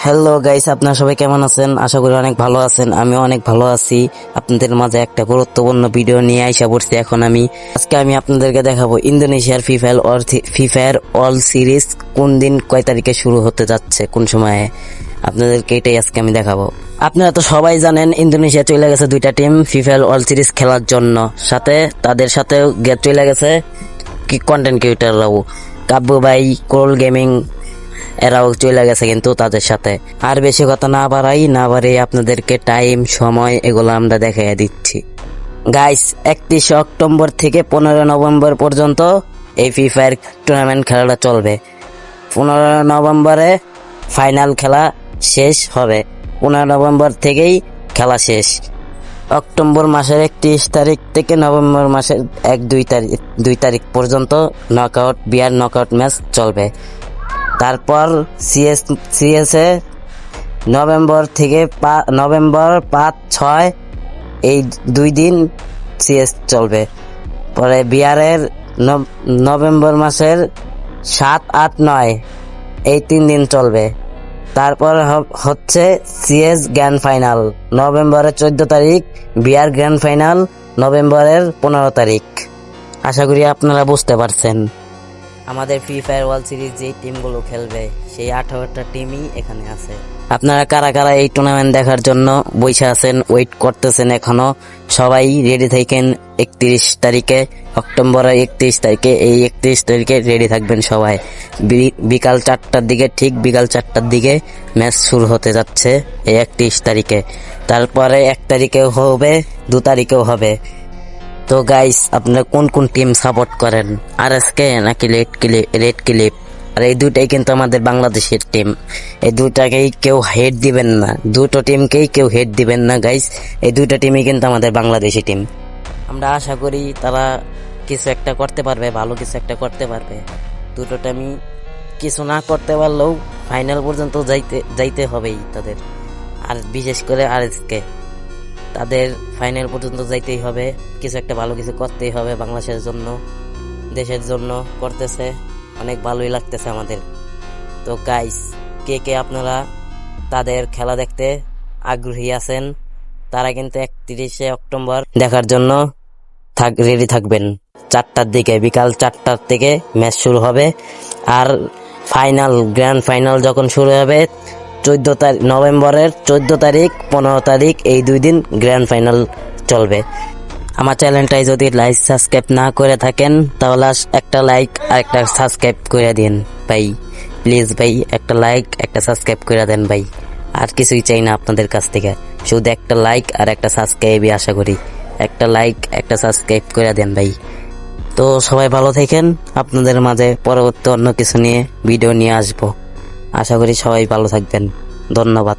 Hello guys, আপনারা সবাই কেমন আছেন? আশা করি অনেক ভালো আছেন। আমিও অনেক ভালো আছি। আপনাদের মাঝে একটা গুরুত্বপূর্ণ ভিডিও নিয়ে আইসা পড়ছি। আজকে আমি আপনাদেরকে দেখাবো ইন্দোনেশিয়ার ফিফার অল সিরিজ কোন দিন কয় তারিখে শুরু হতে যাচ্ছে, কোন সময়ে। আপনাদেরকে এটাই আজকে আমি দেখাবো। আপনারা তো সবাই জানেন ইন্দোনেশিয়া চলে গেছে দুইটা টিম ফিফার অল সিরিজ খেলার জন্য। তাদের সাথেও চলে গেছে কি কন্টেন্ট ক্রিয়েটররাও, কাব্বু ভাই, কোরল গেমিং, এরাও চলে গেছে কিন্তু তাদের সাথে। আর বেশি কথা না বাড়াই আপনাদেরকে টাইম, সময় এগুলো আমরা দেখাইয়া দিচ্ছি। গাইস, 31 অক্টোবর থেকে 15 নভেম্বর পর্যন্ত এই ফ্রি ফায়ার টুর্নামেন্ট খেলাটা চলবে। 15 নভেম্বরে ফাইনাল খেলা শেষ হবে। 15 নভেম্বর থেকেই খেলা শেষ। অক্টোবর মাসের 31 তারিখ থেকে নভেম্বর মাসের 2 তারিখ পর্যন্ত বিয়ার নকআউট ম্যাচ চলবে। তারপর সিএসএ নভেম্বর 5-6 এই 2 দিন সিএস চলবে। পরে বিয়ারের নভেম্বর মাসের 7-8-9 এই 3 দিন চলবে। তারপর হচ্ছে সিএস গ্র্যান্ড ফাইনাল নভেম্বরের 14 তারিখ, বিয়ার গ্র্যান্ড ফাইনাল নভেম্বরের 15 তারিখ। আশা করি আপনারা বুঝতে পারছেন। আমাদের ফ্রি ফায়ার ওয়ার্ল্ড সিরিজ যে টিমগুলো খেলবে সেই 18টা টিমই এখানে আছে। আপনারা কারা কারা এই টুর্নামেন্ট দেখার জন্য বসে আছেন, ওয়েট করতেছেন এখনো, সবাই রেডি থাকেন। 31 তারিখে, অক্টোবরের 31 তারিখে, এই 31 তারিখে রেডি থাকবেন সবাই। বিকাল 4টার দিকে, ঠিক বিকাল 4টার দিকে ম্যাচ শুরু হতে যাচ্ছে এই 31 তারিখে। তারপরে 1 তারিখেও হবে, 2 তারিখেও হবে। তো গাইস, আপনারা কোন কোন টিম সাপোর্ট করেন, আরএসকে নাকি রেড ক্লিপ? আর এই দুটাই কিন্তু আমাদের বাংলাদেশের টিম। এই দুটাকেই কেউ হেড দিবেন না, দুটো টিমকেই কেউ হেড দিবেন না গাইস। এই দুইটা টিমই কিন্তু আমাদের বাংলাদেশি টিম। আমরা আশা করি তারা কিছু একটা করতে পারবে, ভালো কিছু একটা করতে পারবে। দুটো টিমই কিছু না করতে পারলেও ফাইনাল পর্যন্ত যাইতে হবেই তাদের। আর বিশেষ করে আরএসকে, তাদের ফাইনাল পর্যন্ত যাইতেই হবে। কিছু একটা ভালো কিছু করতেই হবে বাংলাদেশের জন্য, দেশের জন্য করতেছে, অনেক ভালোই লাগতেছে আমাদের। তো গাইস, কে কে আপনারা তাদের খেলা দেখতে আগ্রহী আছেন, তারা কিন্তু 31 অক্টোবর দেখার জন্য রেডি থাকবেন। 4টার দিকে, বিকাল 4টার থেকে ম্যাচ শুরু হবে। আর গ্র্যান্ড ফাইনাল যখন শুরু হবে 14 তারিখ, নভেম্বরের 14 তারিখ, 15 তারিখ, এই 2 দিন গ্র্যান্ড ফাইনাল চলবে। আমার চ্যানেলটাই যদি লাইক সাবস্ক্রাইব না করে থাকেন তাহলে একটা লাইক আর একটা সাবস্ক্রাইব করে দিন ভাই, প্লিজ ভাই। একটা লাইক, একটা সাবস্ক্রাইব করে দেন ভাই। আর কিছুই চাই না আপনাদের কাছ থেকে, শুধু একটা লাইক আর একটা সাবস্ক্রাইবই আশা করি। একটা লাইক, একটা সাবস্ক্রাইব করে দেন ভাই। তো সবাই ভালো থাকেন। আপনাদের মাঝে পরবর্তী অন্য কিছু নিয়ে ভিডিও নিয়ে আসবো। আশা করি সবাই ভালো থাকবেন। ধন্যবাদ।